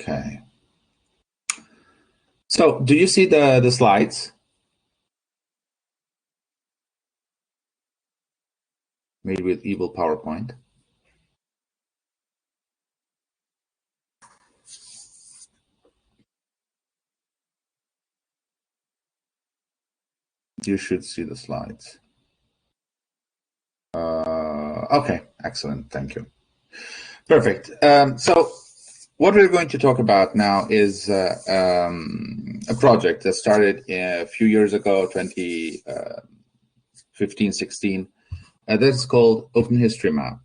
Okay. So do you see the slides? Made with evil PowerPoint. You should see the slides. Okay, excellent. Thank you. Perfect. So what we're going to talk about now is a project that started a few years ago, 2015, 16. That's called Open History Map.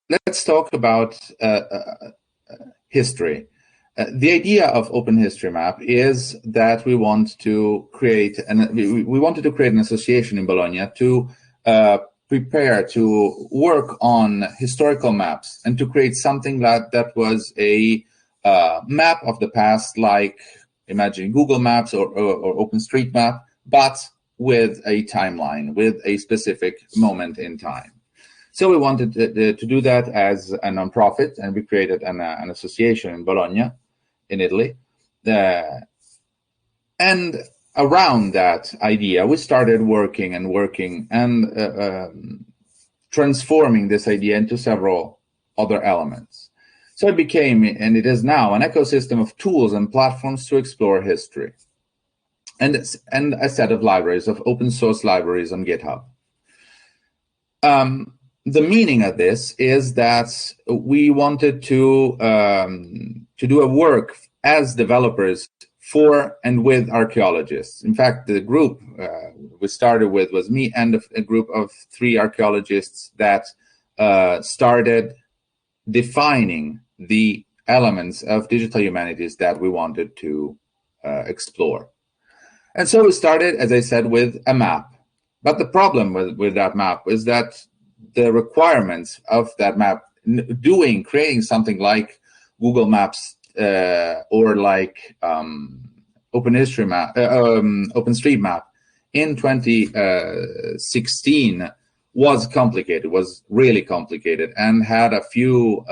Let's talk about history. The idea of Open History Map is that we want to create, we wanted to create an association in Bologna to prepare to work on historical maps and to create something that was a map of the past, like imagine Google Maps or OpenStreetMap, but with a timeline, with a specific moment in time. So we wanted to do that as a nonprofit, and we created an association in Bologna, in Italy. And around that idea, we started working and transforming this idea into several other elements. So it became, and it is now, an ecosystem of tools and platforms to explore history, and a set of libraries, of open source libraries on GitHub. The meaning of this is that we wanted to do a work as developers for and with archaeologists. In fact, the group we started with was me and a group of 3 archaeologists that started defining the elements of digital humanities that we wanted to explore. And so we started, as I said, with a map. But the problem with that map is that the requirements of that map, creating something like Google Maps or like OpenStreetMap in 2016 was complicated, was really complicated, and had a few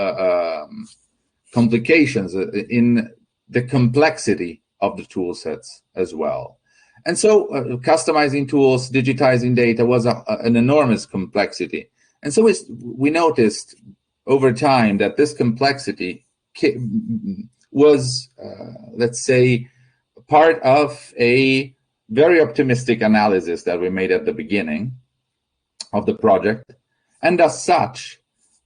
complications in the complexity of the tool sets as well. And so customizing tools, digitizing data was an enormous complexity. And so we noticed over time that this complexity was, let's say, part of a very optimistic analysis that we made at the beginning of the project. And as such,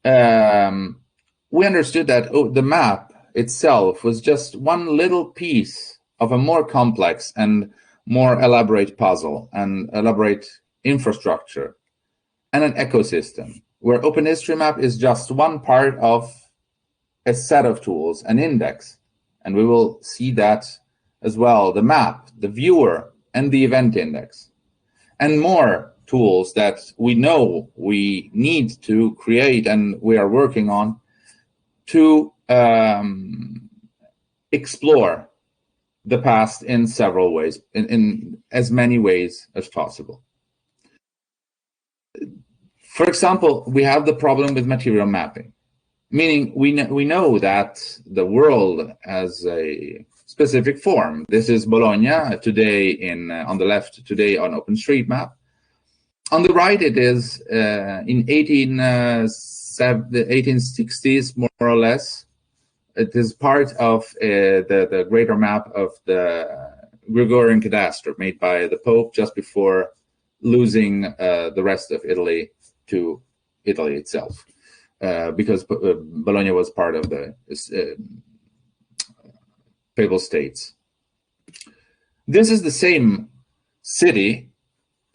we understood that the map itself was just one little piece of a more complex and more elaborate puzzle and elaborate infrastructure and an ecosystem, where OpenHistoryMap is just one part of a set of tools, an index. And we will see that as well, the map, the viewer, and the event index. And more tools that we know we need to create and we are working on to explore the past in several ways, in as many ways as possible. For example, we have the problem with material mapping, meaning we know that the world has a specific form. This is Bologna today on the left today on OpenStreetMap. On the right, it is in the 1860s, more or less. It is part of the greater map of the Gregorian cadastre made by the Pope just before losing the rest of Italy to Italy itself, because Bologna was part of the Papal States. This is the same city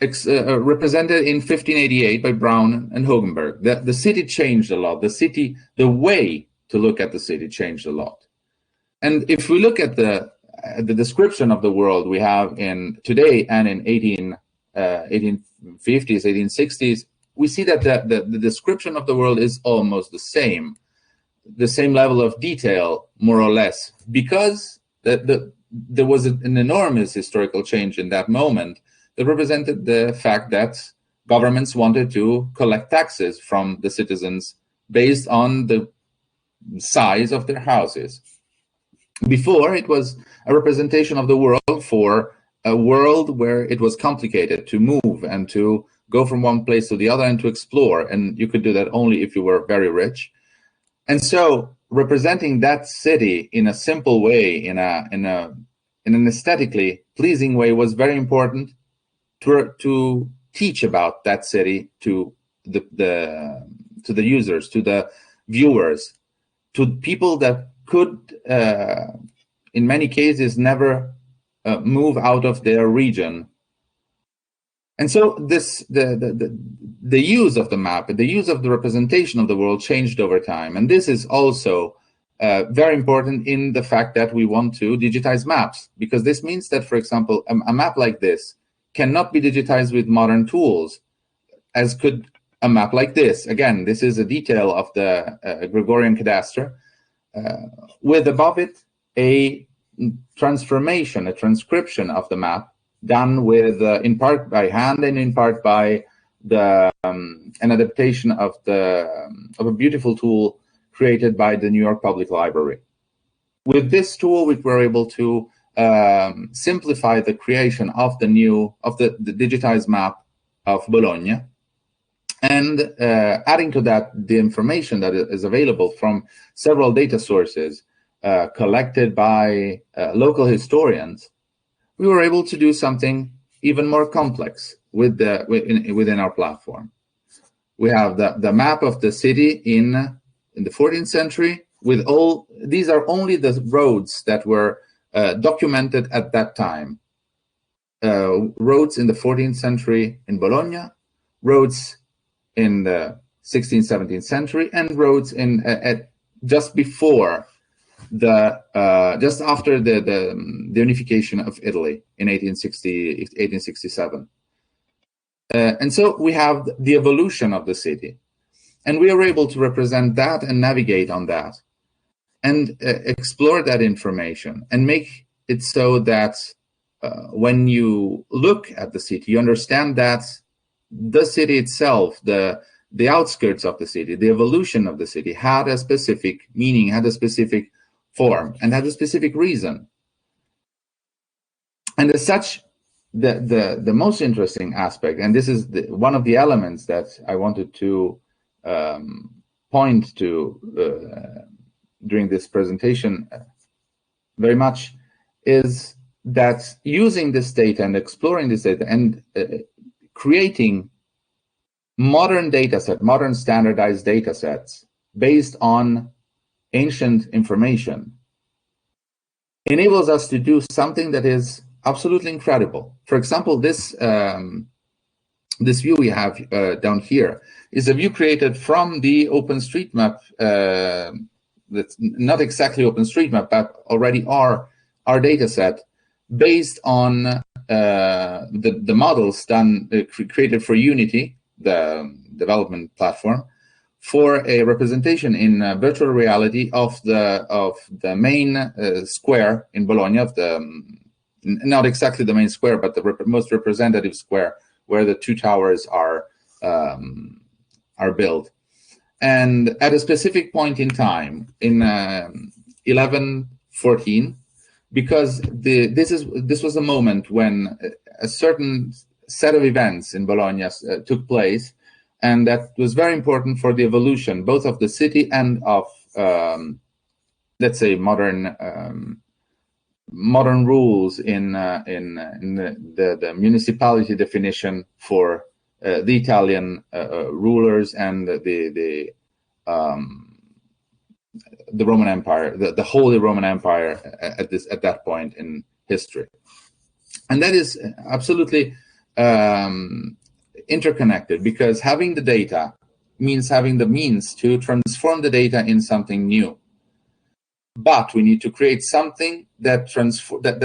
represented in 1588 by Brown and Hogenberg. The city changed a lot. The way to look at the city changed a lot. And if we look at the description of the world we have in today and in 1850s, 1860s, we see that the description of the world is almost the same level of detail, more or less, because there was an enormous historical change in that moment that represented the fact that governments wanted to collect taxes from the citizens based on the size of their houses. Before, it was a representation of the world for a world where it was complicated to move and to go from one place to the other and to explore, and you could do that only if you were very rich. And so representing that city in a simple way, in an aesthetically pleasing way, was very important to teach about that city to the users, to the viewers, to people that could, in many cases, never move out of their region. And so the use of the map, the use of the representation of the world changed over time. And this is also very important in the fact that we want to digitize maps, because this means that, for example, a map like this cannot be digitized with modern tools, as could a map like this. Again, this is a detail of the Gregorian cadastre, with above it a transformation, a transcription of the map, done with in part by hand and in part by the an adaptation of a beautiful tool created by the New York Public Library. With this tool, we were able to simplify the creation of the digitized map of Bologna, and adding to that the information that is available from several data sources collected by local historians. We were able to do something even more complex within our platform. We have the map of the city in the 14th century, with all, these are only the roads that were documented at that time. Roads in the 14th century in Bologna, roads in the 16th, 17th century, and roads in just before just after the unification of Italy in 1867. And so we have the evolution of the city, and we are able to represent that and navigate on that, and explore that information and make it so that when you look at the city, you understand that the city itself, the outskirts of the city, the evolution of the city had a specific meaning, had a specific form, and had a specific reason. And as such, the most interesting aspect, and this is one of the elements that I wanted to point to during this presentation very much, is that using this data and exploring this data and creating modern standardized data sets based on ancient information enables us to do something that is absolutely incredible. For example, this view we have down here is a view created from the OpenStreetMap. That's not exactly OpenStreetMap, but already our data set based on the models created for Unity, the development platform, for a representation in virtual reality of the main square in Bologna, of not exactly the main square, but the most representative square where the two towers are built. And at a specific point in time, in 1114, because this was a moment when a certain set of events in Bologna took place, and that was very important for the evolution both of the city and of, let's say, modern rules in the municipality definition for the Italian rulers and the Roman Empire, the Holy Roman Empire at that point in history. And that is absolutely interconnected, because having the data means having the means to transform the data in something new. But we need to create something that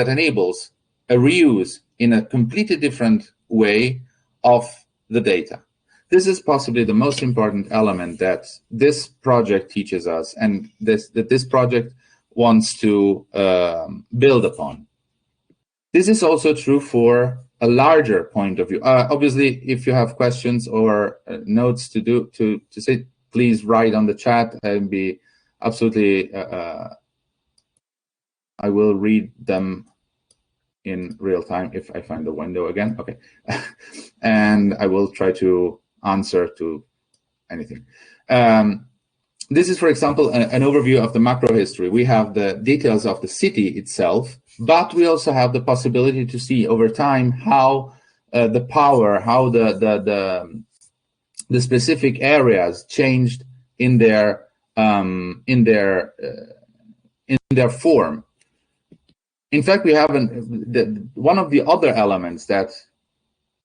enables a reuse in a completely different way of the data. This is possibly the most important element that this project teaches us, and that this project wants to build upon. This is also true for a larger point of view. Obviously, if you have questions or notes to say, please write on the chat. absolutely, I will read them in real time if I find the window again. Okay. And I will try to answer to anything. This is, for example, an overview of the macro history. We have the details of the city itself, but we also have the possibility to see over time how the power, how the specific areas changed in their form. In fact, we have one of the other elements that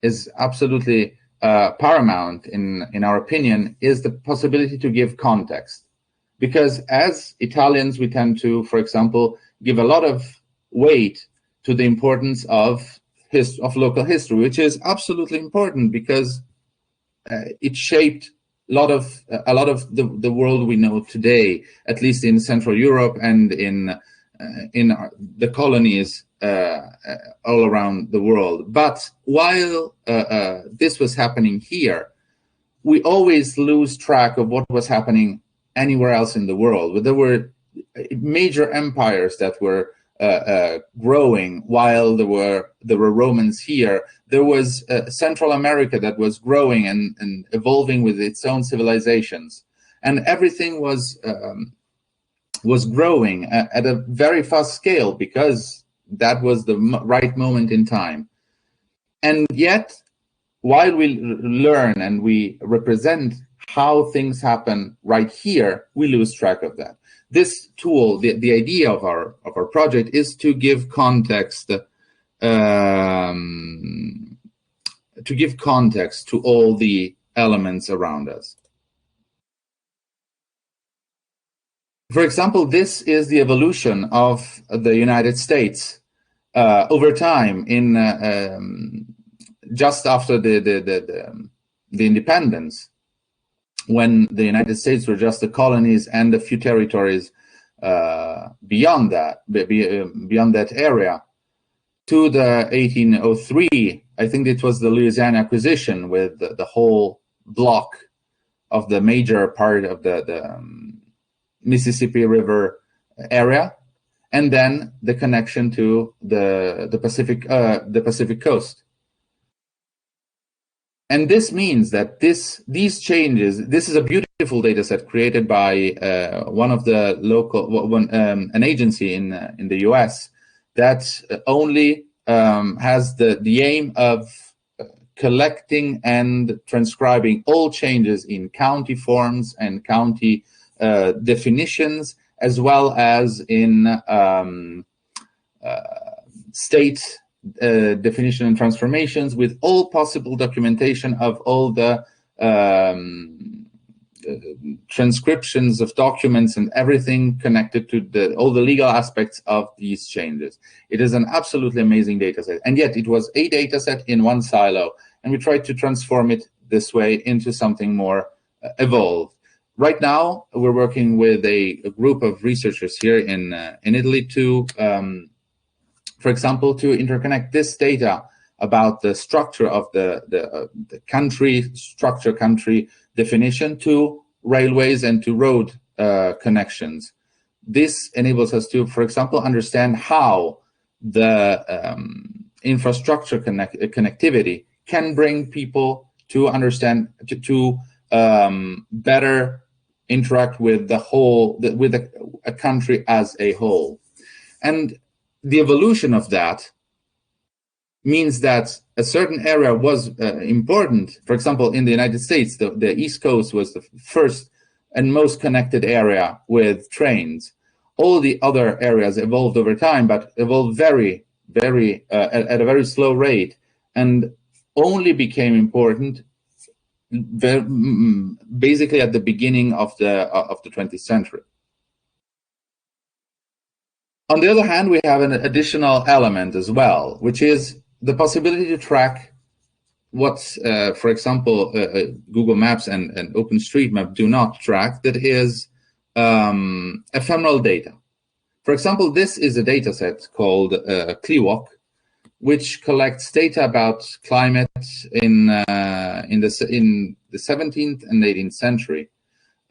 is absolutely paramount in our opinion is the possibility to give context. Because as Italians, we tend to, for example, give a lot of weight to the importance of local history, which is absolutely important because it shaped a lot of the world we know today, at least in Central Europe and in the colonies all around the world. But while this was happening here, we always lose track of what was happening anywhere else in the world. There were major empires that were growing while there were Romans here. There was Central America that was growing and evolving with its own civilizations, and everything was growing at a very fast scale because that was the right moment in time. And yet, while we learn and we represent how things happen right here, we lose track of that. This tool, the idea of our project is to give context to all the elements around us. For example, this is the evolution of the United States over time. In just after the independence, when the United States were just the colonies and a few territories beyond that area, to the 1803, I think it was the Louisiana acquisition with the whole block of the major part of the Mississippi River area, and then the connection to the Pacific coast. And this means that these changes, this is a beautiful data set created by one of the local, an agency in the US that only has the aim of collecting and transcribing all changes in county forms and county definitions, as well as in state definition and transformations, with all possible documentation of all the transcriptions of documents and everything connected to all the legal aspects of these changes. It is an absolutely amazing data set, and yet it was a data set in one silo, and we tried to transform it this way into something more evolved. Right now, we're working with a group of researchers here in Italy to for example, to interconnect this data about the structure of the country definition to railways and to road connections. This enables us to, for example, understand how the infrastructure connectivity can bring people to understand, to better interact with the whole, with a country as a whole. And the evolution of that means that a certain area was important. For example, in the United States, the East Coast was the first and most connected area with trains. All the other areas evolved over time, but evolved very, very at a very slow rate, and only became important basically at the beginning of the 20th century. On the other hand, we have an additional element as well, which is the possibility to track what, for example, Google Maps and OpenStreetMap do not track, that is ephemeral data. For example, this is a data set called CliWalk, which collects data about climate in the 17th and 18th century,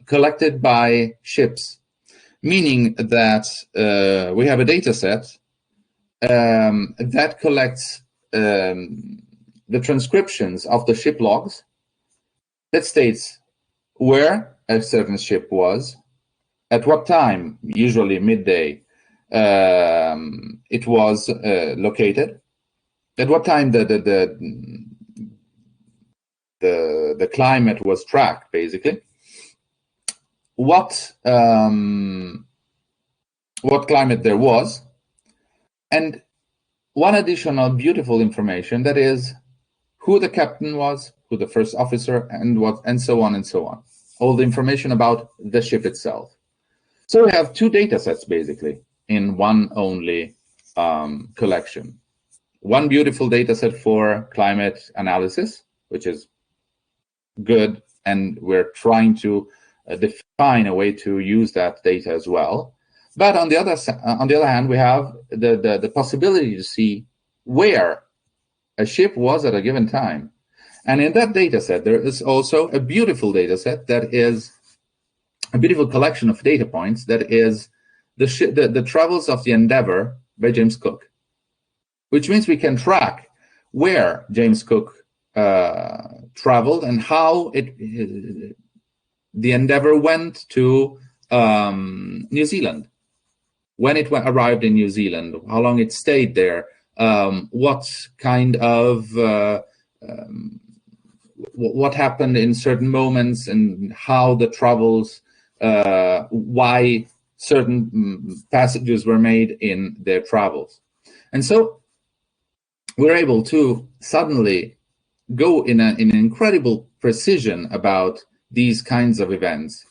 collected by ships. meaning that we have a data set that collects the transcriptions of the ship logs that states where a certain ship was, at what time, usually midday, it was located, at what time the climate was tracked, basically, what climate there was, and one additional beautiful information, that is who the captain was, who the first officer, and what, and so on and so on. All the information about the ship itself. So we have two data sets basically in one only collection. One beautiful data set for climate analysis, which is good, and we're trying to define a way to use that data as well. But on the other hand, we have the possibility to see where a ship was at a given time. And in that data set, there is also a beautiful data set that is a beautiful collection of data points, that is the travels of the Endeavour by James Cook, which means we can track where James Cook traveled and how the Endeavour went to New Zealand, when it arrived in New Zealand, how long it stayed there, what kind of what happened in certain moments, and how the travels, why certain passages were made in their travels. And so we're able to suddenly go in an incredible precision about these kinds of events.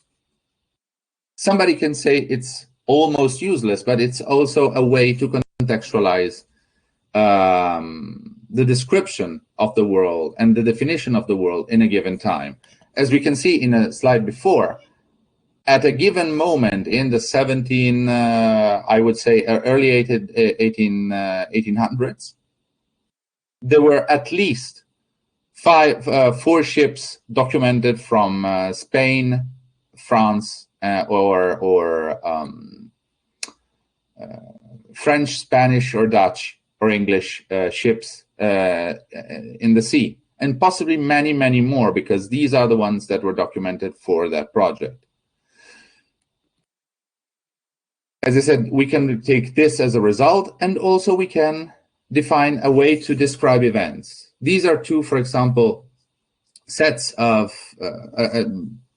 Somebody can say it's almost useless, but it's also a way to contextualize the description of the world and the definition of the world in a given time. As we can see in a slide before, at a given moment in the I would say early 1800s, there were at least four ships documented from Spain, France, or French, Spanish, or Dutch, or English ships in the sea, and possibly many, many more, because these are the ones that were documented for that project. As I said, we can take this as a result, and also we can define a way to describe events. These are two, for example, sets of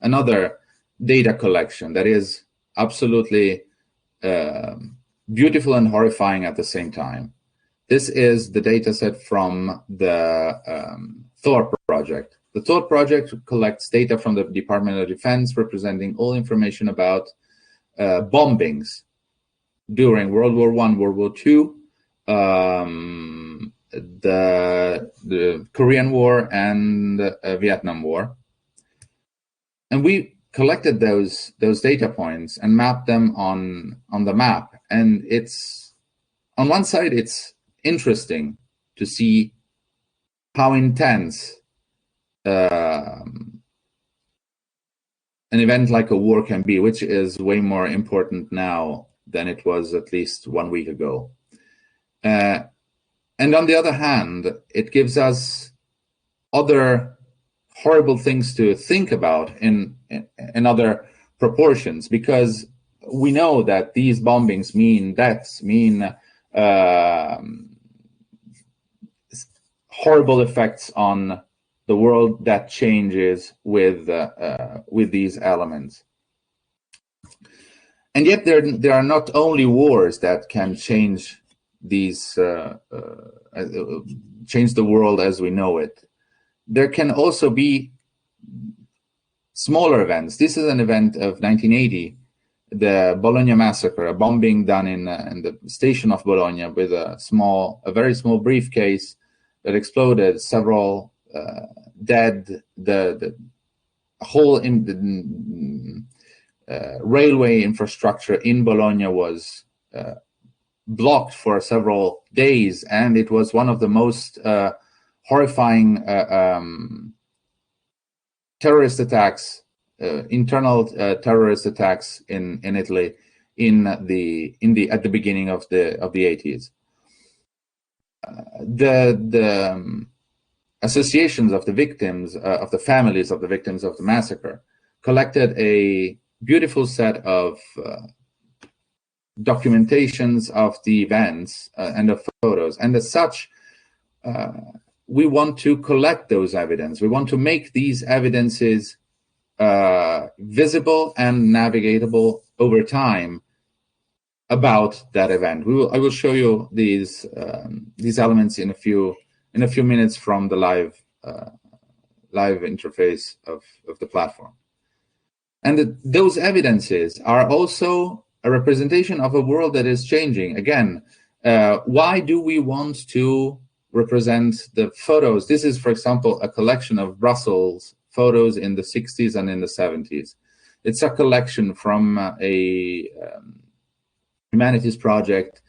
another data collection that is absolutely beautiful and horrifying at the same time. This is the data set from the Thor project. The Thor project collects data from the Department of Defense representing all information about bombings during World War I, World War II, the Korean War, and Vietnam War. And we collected those data points and mapped them on the map. And it's, on one side, it's interesting to see how intense an event like a war can be, which is way more important now than it was at least 1 week ago. And on the other hand, it gives us other horrible things to think about in other proportions, because we know that these bombings mean deaths, mean horrible effects on the world that changes with these elements. And yet there are not only wars that can change these change the world as we know it. There can also be smaller events. This is an event of 1980, the Bologna massacre, a bombing done in the station of Bologna with a very small briefcase that exploded, several dead. The whole railway infrastructure in Bologna was blocked for several days, and it was one of the most horrifying terrorist attacks, internal terrorist attacks in Italy at the beginning of the 80s. The associations of the victims, of the families of the victims of the massacre, collected a beautiful set of documentations of the events and of photos. And as such, we want to collect those evidence. We want to make these evidences visible and navigatable over time about that event. I will show you these elements in a few minutes from the live interface of the platform. And those evidences are also a representation of a world that is changing. Again, why do we want to represent the photos? This is, for example, a collection of Brussels photos in the 60s and in the 70s. It's a collection from a humanities project,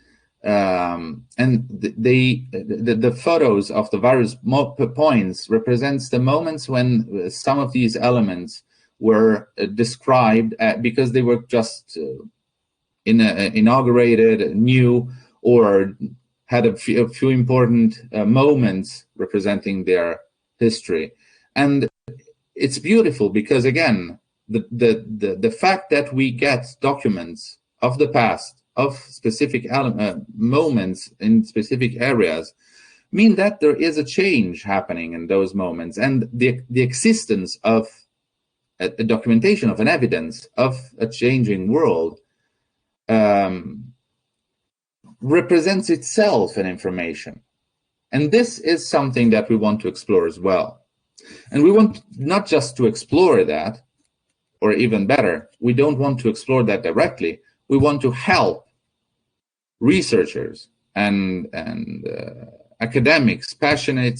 and the photos of the various points represents the moments when some of these elements were described because they were just inaugurated, new, or had a few important moments representing their history. And it's beautiful because, again, the fact that we get documents of the past, of specific moments in specific areas, mean that there is a change happening in those moments, and the existence of a documentation of an evidence of a changing world represents itself an information. And this is something that we want to explore as well. And we want not just to explore that, or even better, we don't want to explore that directly. We want to help researchers and academics, passionate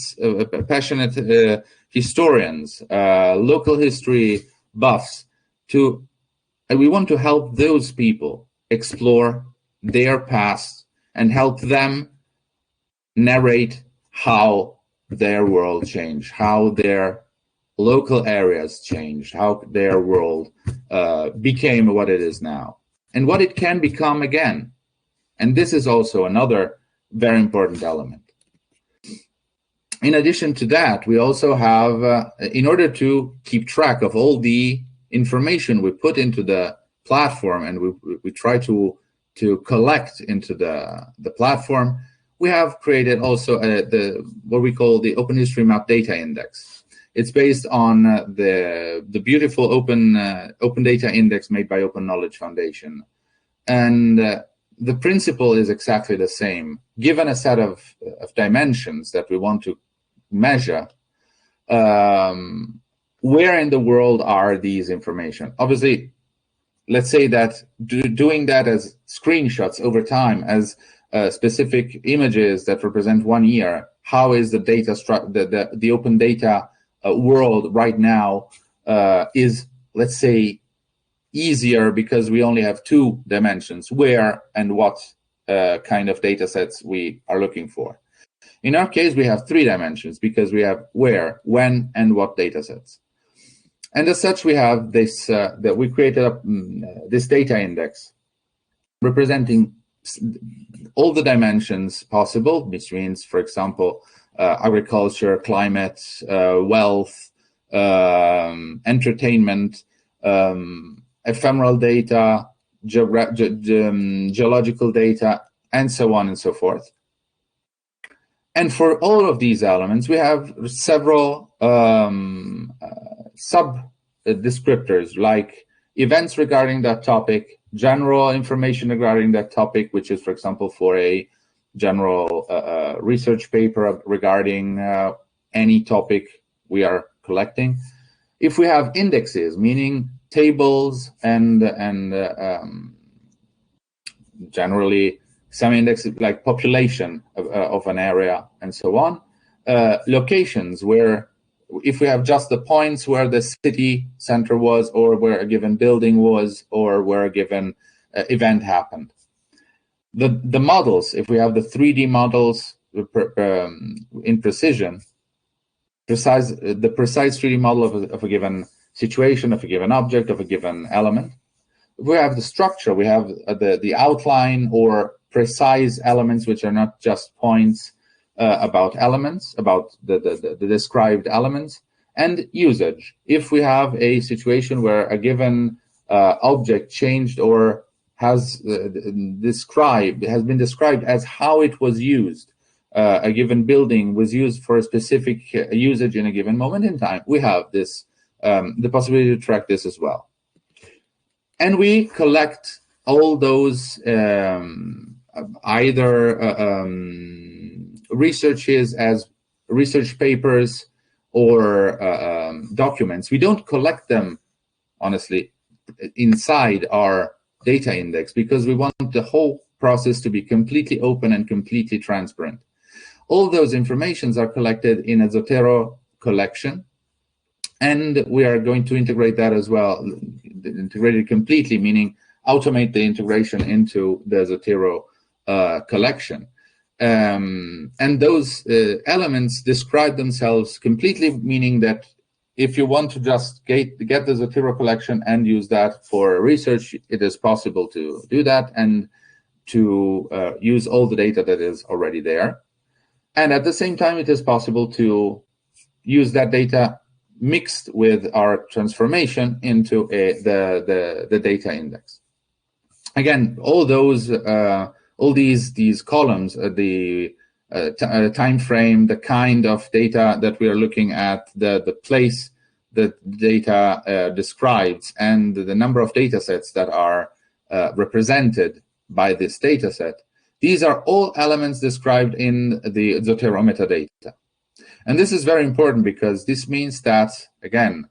historians, local history buffs, and we want to help those people explore their past and help them narrate how their world changed, how their local areas changed, how their world became what it is now, and what it can become again. And this is also another very important element. In addition to that, we also have, in order to keep track of all the information we put into the platform and we try to collect into the platform, we have created also what we call the Open History Map Data Index. It's based on the beautiful open data index made by Open Knowledge Foundation. And the principle is exactly the same. Given a set of dimensions that we want to measure, where in the world are these information? Obviously, let's say that doing that as screenshots over time, as specific images that represent 1 year, how is the data the open data world right now is, let's say, easier because we only have 2 dimensions, where and what kind of data sets we are looking for. In our case, we have 3 dimensions because we have where, when, and what data sets. And as such, we have this, that we created this data index representing all the dimensions possible, which means, for example, agriculture, climate, wealth, entertainment, ephemeral data, geological data, and so on and so forth. And for all of these elements, we have several sub-descriptors, like events regarding that topic, general information regarding that topic, which is, for example, for a general research paper regarding any topic we are collecting. If we have indexes, meaning tables and generally some indexes like population of an area and so on, locations where, if we have just the points where the city center was, or where a given building was, or where a given event happened. The models, if we have the 3D models in precision, the precise 3D model of a given situation, of a given object, of a given element, we have the structure, we have the outline or precise elements, which are not just points about elements, about the described elements, and usage. If we have a situation where a given object changed or has been described as how it was used, a given building was used for a specific usage in a given moment in time, we have this the possibility to track this as well. And we collect all those either researches as research papers or documents. We don't collect them, honestly, inside our data index because we want the whole process to be completely open and completely transparent. All those informations are collected in a Zotero collection, and we are going to integrate that as well, integrate it completely, meaning automate the integration into the Zotero collection. And those elements describe themselves completely, meaning that if you want to just get the Zotero collection and use that for research, it is possible to do that and to use all the data that is already there. And at the same time, it is possible to use that data mixed with our transformation into the data index. Again, all those, all these columns, the time frame, the kind of data that we are looking at, the place that data describes, and the number of data sets that are represented by this data set. These are all elements described in the Zotero metadata. And this is very important because this means that, again,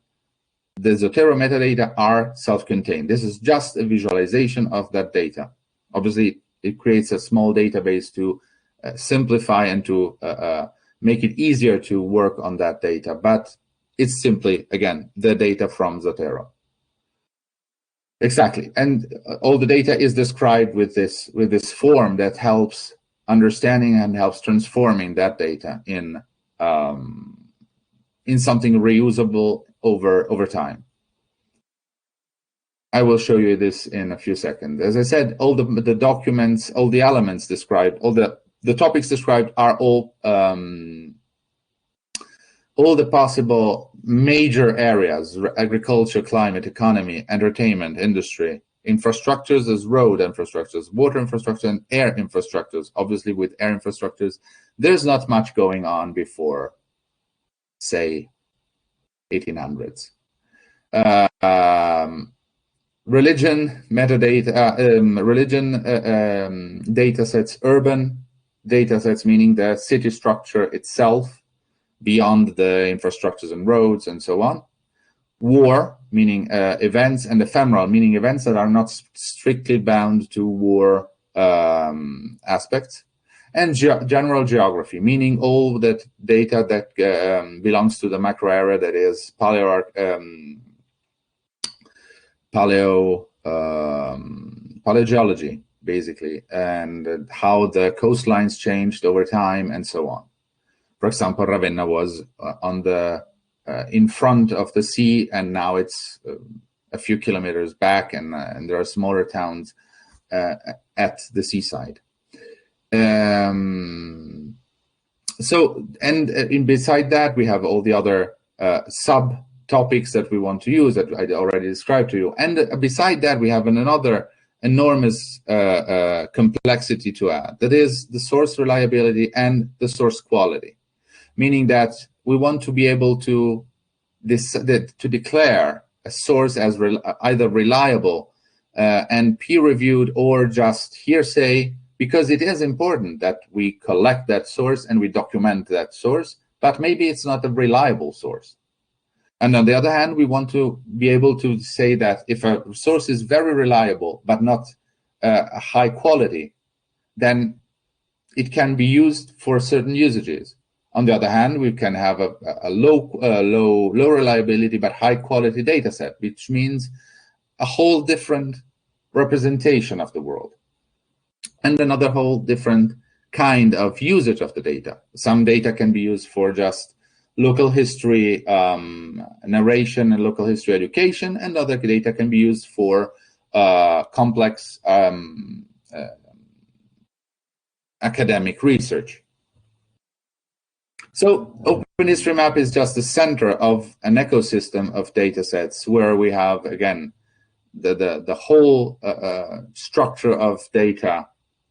the Zotero metadata are self-contained. This is just a visualization of that data. Obviously, it creates a small database to simplify and to make it easier to work on that data. But it's simply, again, the data from Zotero. Exactly, and all the data is described with this form that helps understanding and helps transforming that data in something reusable over time. I will show you this in a few seconds. As I said, all the documents, all the elements described, all the topics described are all the possible major areas: agriculture, climate, economy, entertainment, industry, infrastructures as road infrastructures, water infrastructure, and air infrastructures. Obviously, with air infrastructures, there's not much going on before, say, 1800s. Religion metadata, religion data sets, urban data sets, meaning the city structure itself, beyond the infrastructures and roads and so on. War, meaning events, and ephemeral, meaning events that are not strictly bound to war aspects. And general geography, meaning all that data that belongs to the macro area, that is paleogeology, basically, and how the coastlines changed over time and so on. For example, Ravenna was on the in front of the sea, and now it's a few kilometers back, and there are smaller towns at the seaside. Beside that, we have all the other sub-topics that we want to use that I already described to you. And beside that, we have another enormous complexity to add. That is the source reliability and the source quality. Meaning that we want to be able to declare a source as either reliable and peer-reviewed or just hearsay, because it is important that we collect that source and we document that source, but maybe it's not a reliable source. And on the other hand, we want to be able to say that if a source is very reliable but not high quality, then it can be used for certain usages. On the other hand, we can have a low reliability but high quality data set, which means a whole different representation of the world and another whole different kind of usage of the data. Some data can be used for just local history narration and local history education, and other data can be used for complex academic research. So OpenHistoryMap is just the center of an ecosystem of data sets where we have, again, the whole structure of data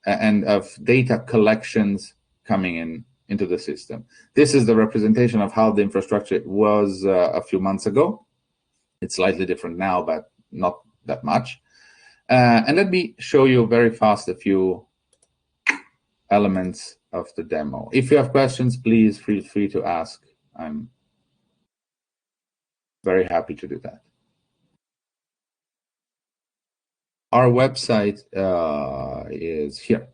and of data collections coming into the system. This is the representation of how the infrastructure was a few months ago. It's slightly different now, but not that much. And let me show you very fast a few elements of the demo. If you have questions, please feel free to ask. I'm very happy to do that. Our website is here.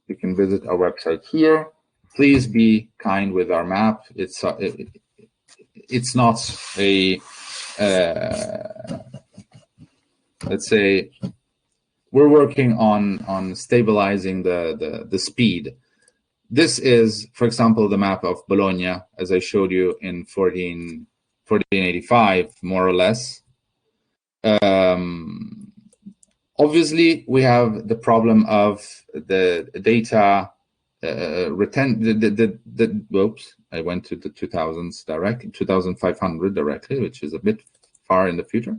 You can visit our website here. Please be kind with our map. It's not a let's say we're working on stabilizing the speed. This is, for example, the map of Bologna, as I showed you in 1485, more or less. Obviously, we have the problem of the data whoops, I went to the 2000s directly, 2500 directly, which is a bit far in the future.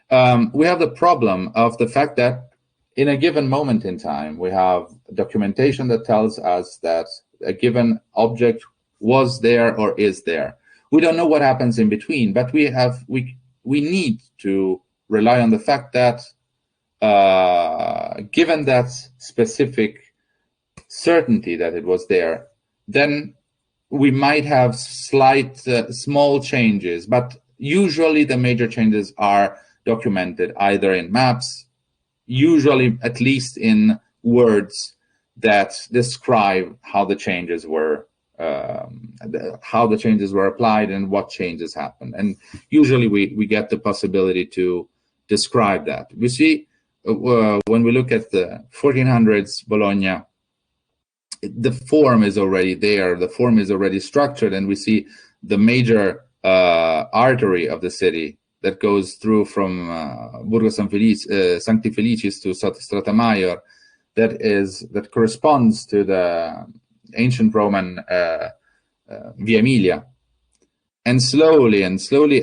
We have the problem of the fact that in a given moment in time, we have documentation that tells us that a given object was there or is there. We don't know what happens in between, but we need to rely on the fact that given that specific certainty that it was there, then we might have slight small changes, but usually the major changes are documented either in maps, usually at least in words that describe how the changes were applied and what changes happened. And usually we get the possibility to describe that. We see when we look at the 1400s Bologna, the form is already there, the form is already structured, and we see the major artery of the city that goes through from Borgo Sancti Felicis to Stratamayor, that corresponds to the ancient Roman Via Emilia. And slowly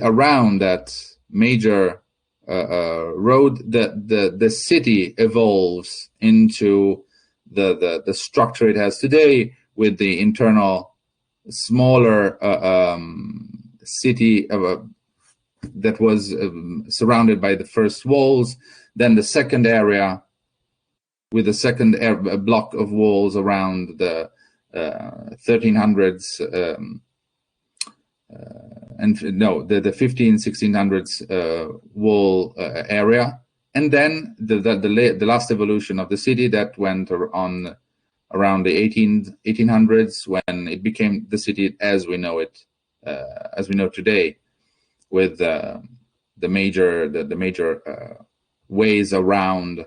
around that major road, the city evolves into the structure it has today, with the internal smaller city that was surrounded by the first walls, then the second area with the second block of walls around the 1300s the 1600s wall area, and then the last evolution of the city that went on around the 1800s, when it became the city as we know it, as we know today, with the major ways around,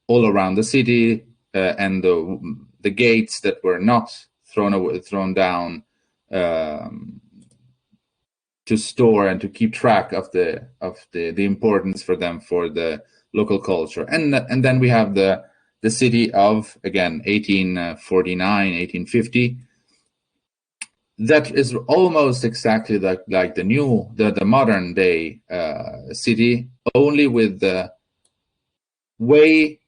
all around the city, and the gates that were not thrown down to store and to keep track of the importance for them for the local culture. And then we have the city of, again, 1849, 1850. That is almost exactly like the modern day city, only with the way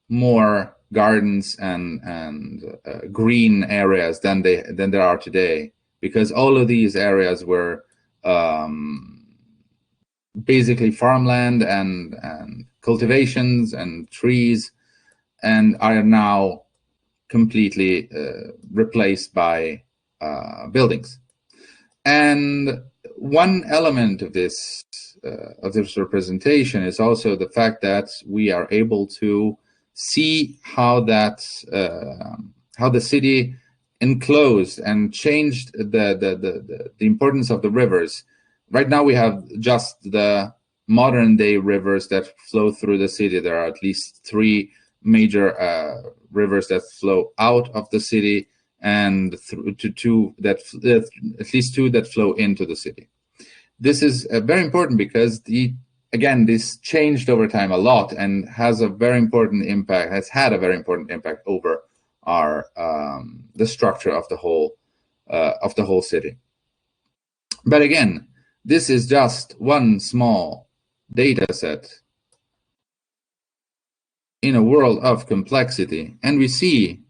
more gardens and green areas than there are today, because all of these areas were basically farmland and cultivations and trees, and are now completely replaced by buildings. And one element of this representation is also the fact that we are able to see how the city enclosed and changed the importance of the rivers. Right now we have just the modern day rivers that flow through the city. There are at least 3 major rivers that flow out of the city, and at least 2 that flow into the city. this is very important because again, this changed over time a lot and has a very important impact, has had a very important impact over our the structure of the whole city. But again, this is just one small data set in a world of complexity, and we see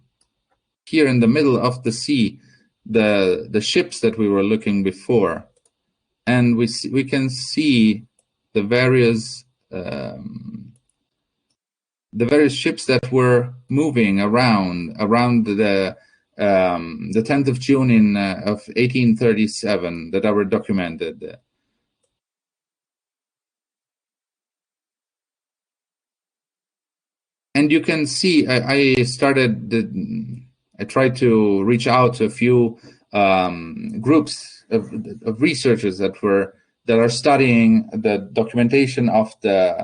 here in the middle of the sea the ships that we were looking before, and we can see the various ships that were moving around the 10th of June of 1837 that are documented. And you can see, I tried to reach out to a few groups of researchers that are studying the documentation of the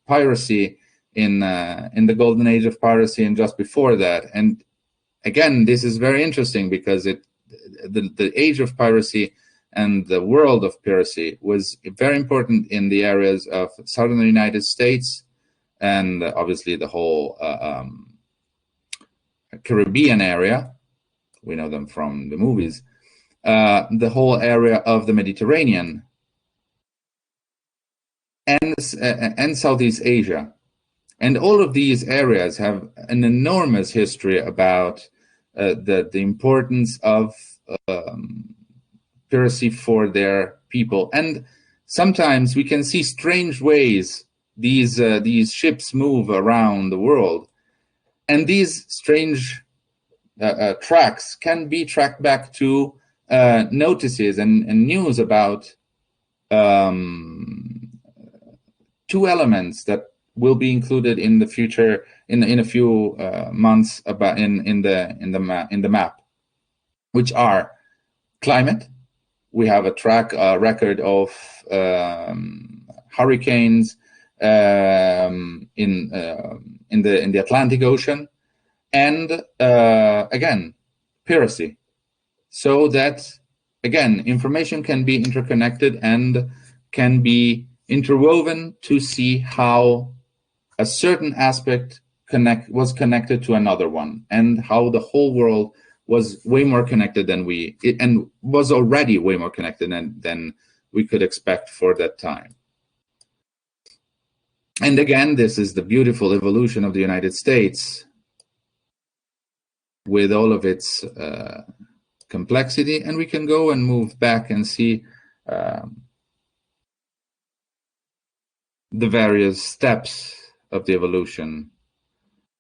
piracy in the golden age of piracy and just before that. And again, this is very interesting because the age of piracy and the world of piracy was very important in the areas of southern United States and obviously the whole Caribbean area. We know them from the movies. The whole area of the Mediterranean and Southeast Asia. And all of these areas have an enormous history about the importance of piracy for their people. And sometimes we can see strange ways these ships move around the world. And these strange tracks can be tracked back to notices and news about two elements that will be included in the future in a few months about in the map, which are climate. We have a record of hurricanes in the Atlantic Ocean, and again, piracy, so that again information can be interconnected and can be interwoven to see how a certain aspect was connected to another one, and how the whole world was way more connected than and was already way more connected than we could expect for that time. And again, this is the beautiful evolution of the United States with all of its complexity, and we can go and move back and see the various steps of the evolution.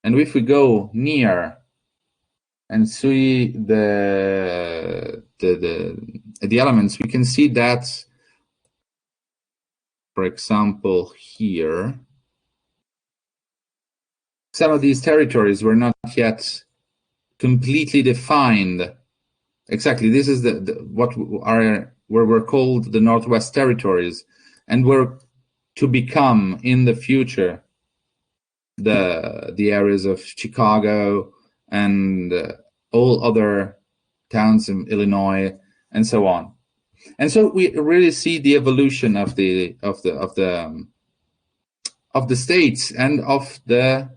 And if we go near and see the elements, we can see that, for example, here, some of these territories were not yet completely defined. Exactly, this is what were called the Northwest Territories, and were to become in the future the areas of Chicago and all other towns in Illinois and so on. And so we really see the evolution of the states and of the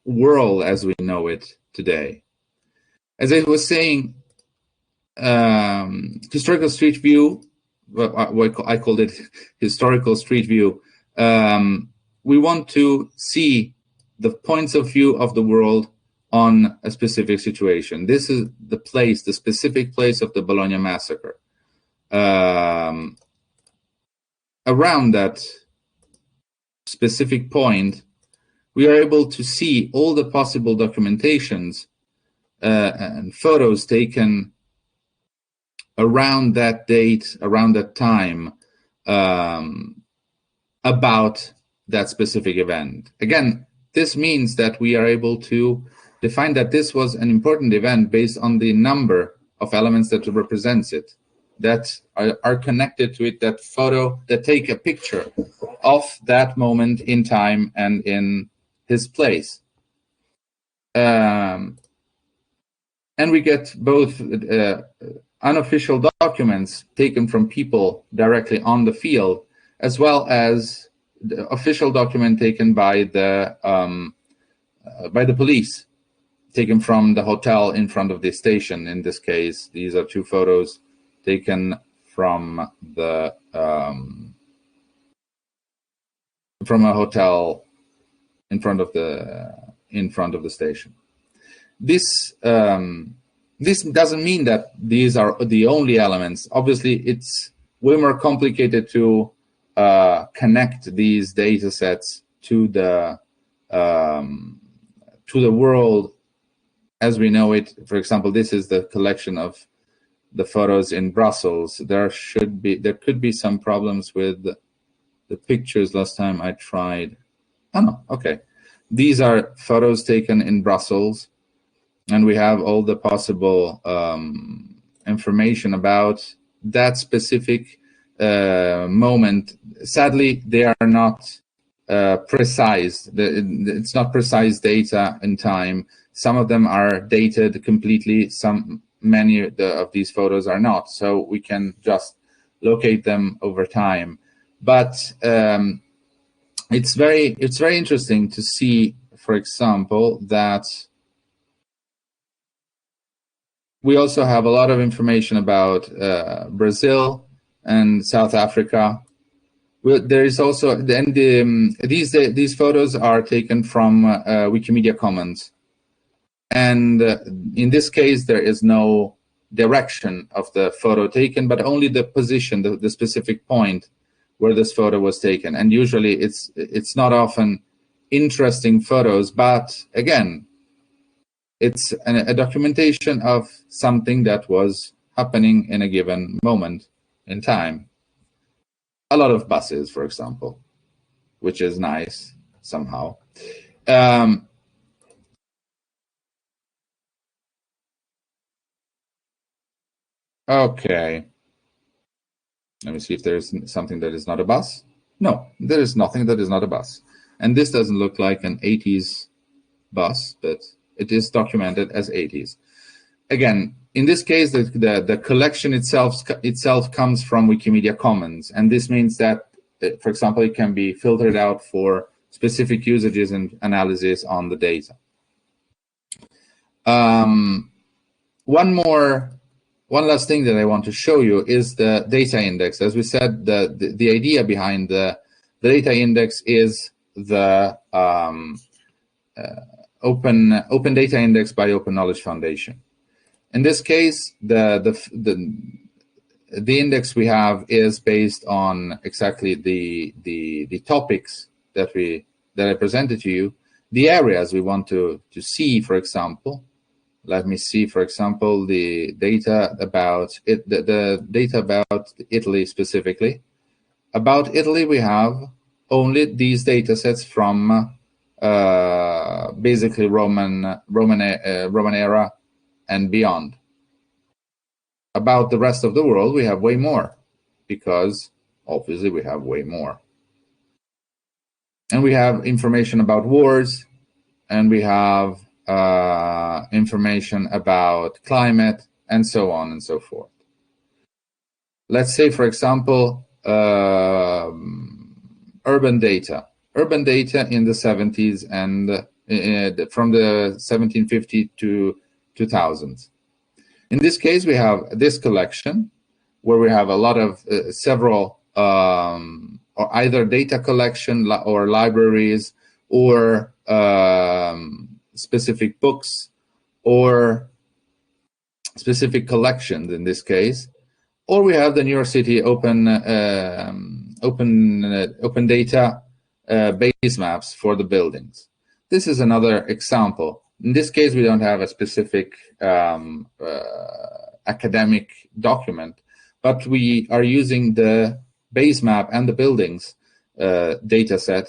world as we know it today. As I was saying, historical street view, I called it historical street view. We want to see the points of view of the world on a specific situation. This is the specific place of the Bologna massacre. Around that specific point, we are able to see all the possible documentations and photos taken around that date, around that time, about that specific event. Again, this means that we are able to define that this was an important event based on the number of elements that represents it, that are connected to it, that take a picture of that moment in time and in his place. And we get both unofficial documents taken from people directly on the field, as well as the official document taken by the police, taken from the hotel in front of the station. In this case, these are two photos taken from the from a hotel in front of the station. This this doesn't mean that these are the only elements. Obviously, it's way more complicated to connect these data sets to the world as we know it. For example, this is the collection of the photos in Brussels. There could be some problems with the pictures last time I tried. Oh no, okay. These are photos taken in Brussels, and we have all the possible information about that specific moment. Sadly, they are not precise. It's not precise data in time. Some of them are dated completely. Many of these photos are not. So we can just locate them over time. But it's very interesting to see, for example, that we also have a lot of information about Brazil and South Africa. There is also, and these photos are taken from Wikimedia Commons, and in this case there is no direction of the photo taken, but only the position, the specific point where this photo was taken. And usually it's not often interesting photos, but again, it's a documentation of something that was happening in a given moment in time. A lot of buses, for example, which is nice somehow. Okay. Let me see if there's something that is not a bus. No, there is nothing that is not a bus. And this doesn't look like an 80s bus, but it is documented as 80s. Again, in this case, the collection itself comes from Wikimedia Commons, and this means that, for example, it can be filtered out for specific usages and analysis on the data. One last thing that I want to show you is the data index. As we said, the idea behind the data index is the open data index by Open Knowledge Foundation. In this case, the index we have is based on exactly the topics that I presented to you, the areas we want to see. For example, let me see. For example, the data about the data about Italy specifically. About Italy, we have only these data sets from basically Roman era and beyond. About the rest of the world, we have way more, because obviously we have way more. And we have information about wars, and we have information about climate, and so on and so forth. Let's say, for example, urban data in the 70s and from the 1750 to 2000s. In this case, we have this collection where we have a lot of several or either data collection or libraries or specific books or specific collections in this case, or we have the New York City open data base maps for the buildings. This is another example. In this case, we don't have a specific academic document, but we are using the base map and the buildings data set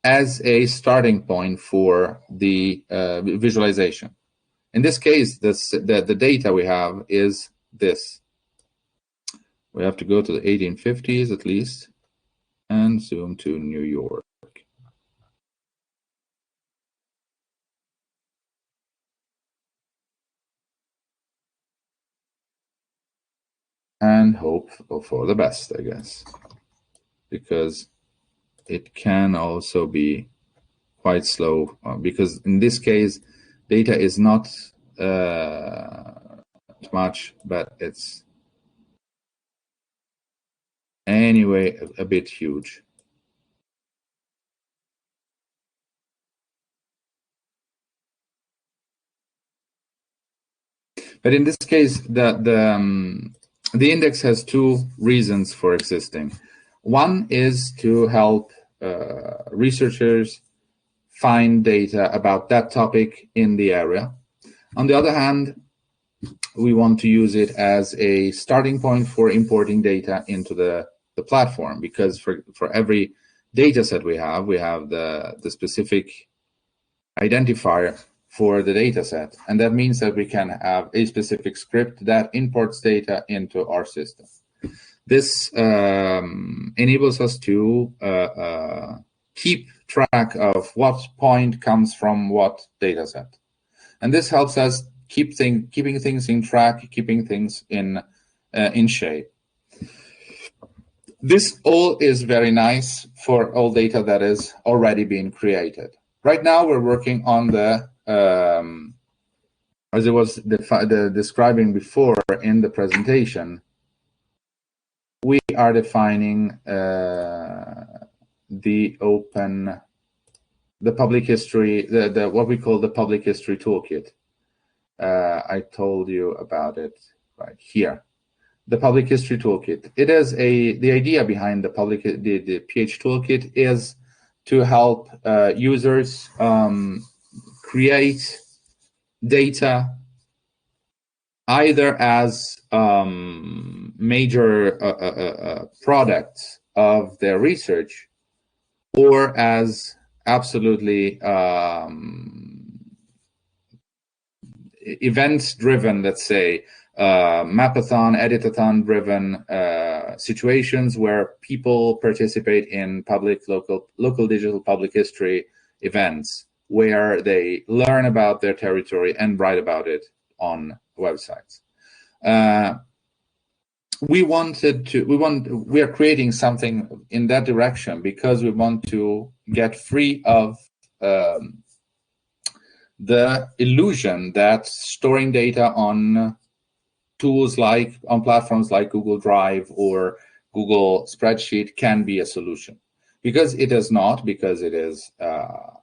as a starting point for the visualization. In this case, the data we have is this. We have to go to the 1850s at least and zoom to New York. and hope for the best, I guess, because it can also be quite slow, because in this case, data is not much, but it's anyway a bit huge. But in this case, the index has two reasons for existing. One is to help researchers find data about that topic in the area. On the other hand, we want to use it as a starting point for importing data into the platform, because for every data set we have the specific identifier for the data set. And that means that we can have a specific script that imports data into our system. This enables us to keep track of what point comes from what data set. And this helps us keeping things in track, keeping things in shape. This all is very nice for all data that is already being created. Right now, we're working on the, as it was describing before in the presentation, we are defining the public history, what we call the public history toolkit. I told you about it right here. The public history toolkit. It is the idea behind the PH toolkit is to help users create data either as major products of their research, or as absolutely event-driven, let's say, mapathon, editathon-driven situations where people participate in local digital public history events, where they learn about their territory and write about it on websites. We are creating something in that direction because we want to get free of the illusion that storing data on platforms like Google Drive or Google Spreadsheet can be a solution, because it is not, because it is a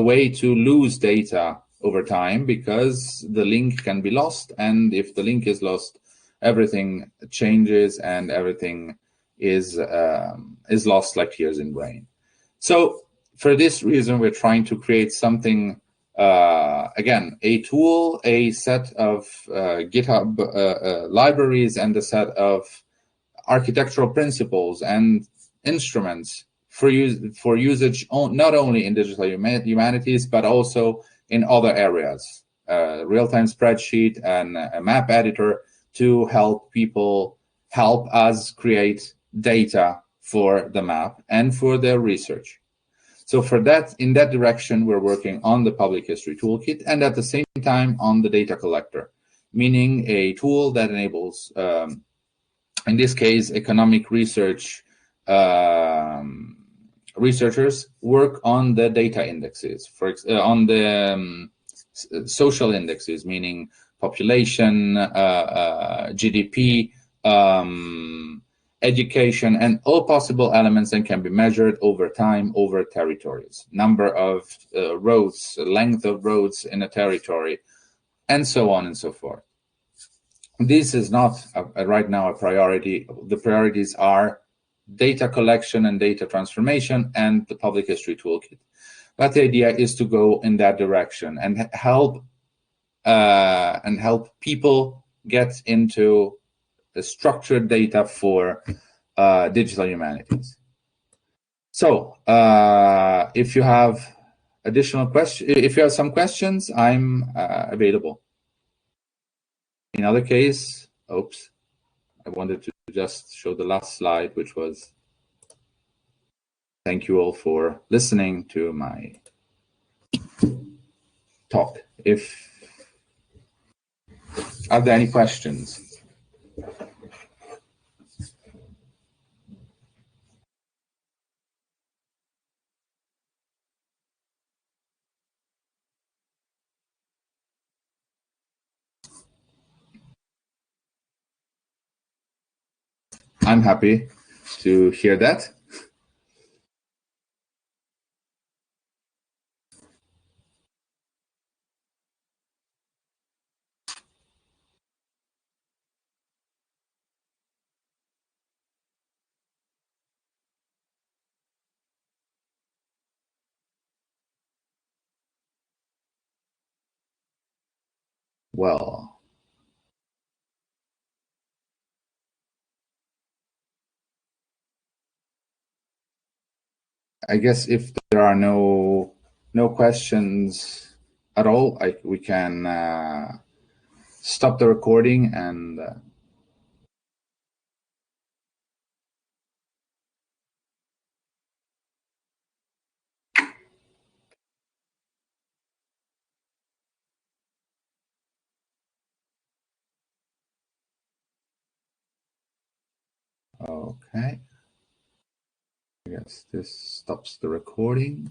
way to lose data over time, because the link can be lost, and if the link is lost, everything changes and everything is lost like tears in rain. So for this reason, we're trying to create something, again, a tool, a set of GitHub libraries, and a set of architectural principles and instruments for usage not only in digital humanities, but also in other areas, real-time spreadsheet and a map editor, to help us create data for the map and for their research. So for that, in that direction, we're working on the public history toolkit, and at the same time on the data collector, meaning a tool that enables, in this case, economic research researchers work on the data indexes, on the social indexes, meaning population, GDP, education, and all possible elements that can be measured over time, over territories, number of roads, length of roads in a territory, and so on and so forth. This is not right now a priority. The priorities are data collection and data transformation and the public history toolkit. But the idea is to go in that direction and help people get into the structured data for digital humanities. So if you have additional questions, if you have some questions, I'm available. In other case, oops, I wanted to just show the last slide, which was thank you all for listening to my talk. If Are there any questions? I'm happy to hear that. Well, I guess if there are no questions at all, we can stop the recording and okay. I guess this stops the recording.